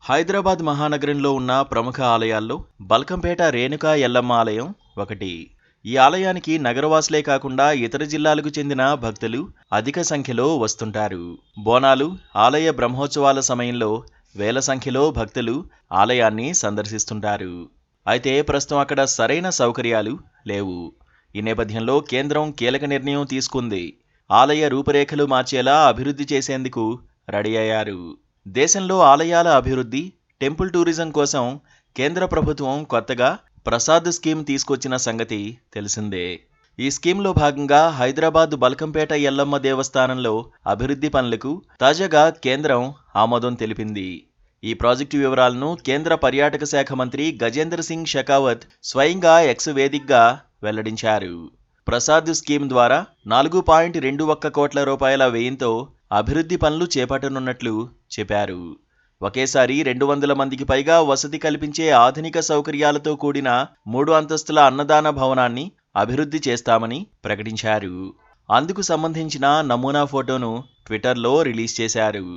హైదరాబాద్ మహానగరంలో ఉన్న ప్రముఖ ఆలయాల్లో బల్కంపేట రేణుకా ఎల్లమ్మ ఆలయం ఒకటి. ఈ ఆలయానికి నగరవాసులే కాకుండా ఇతర జిల్లాలకు చెందిన భక్తులు అధిక సంఖ్యలో వస్తుంటారు. బోనాలు, ఆలయ బ్రహ్మోత్సవాల సమయంలో వేల సంఖ్యలో భక్తులు ఆలయాన్ని సందర్శిస్తుంటారు. అయితే ప్రస్తుతం అక్కడ సరైన సౌకర్యాలు లేవు. ఈ నేపథ్యంలో కేంద్రం కీలక నిర్ణయం తీసుకుంది. ఆలయ రూపురేఖలు మార్చేలా అభివృద్ధి చేసేందుకు రెడీ అయ్యారు. దేశంలో ఆలయాల అభివృద్ధి, టెంపుల్ టూరిజం కోసం కేంద్ర ప్రభుత్వం కొత్తగా ప్రసాద్ స్కీమ్ తీసుకొచ్చిన సంగతి తెలిసిందే. ఈ స్కీమ్లో భాగంగా హైదరాబాద్ బల్కంపేట ఎల్లమ్మ దేవస్థానంలో అభివృద్ధి పనులకు తాజాగా కేంద్రం ఆమోదం తెలిపింది. ఈ ప్రాజెక్టు వివరాలను కేంద్ర పర్యాటక శాఖ మంత్రి గజేంద్ర సింగ్ షెకావత్ స్వయంగా ఎక్స్ వేదికగా వెల్లడించారు. ప్రసాద్ స్కీమ్ ద్వారా 4.21 కోట్ల రూపాయల వ్యయంతో అభివృద్ధి పనులు చేపట్టనున్నట్లు చెప్పారు. ఒకేసారి 200 మందికి పైగా వసతి కల్పించే ఆధునిక సౌకర్యాలతో కూడిన 3 అంతస్తుల అన్నదాన భవనాన్ని అభివృద్ధి చేస్తామని ప్రకటించారు. అందుకు సంబంధించిన నమూనా ఫోటోను ట్విట్టర్లో రిలీజ్ చేశారు.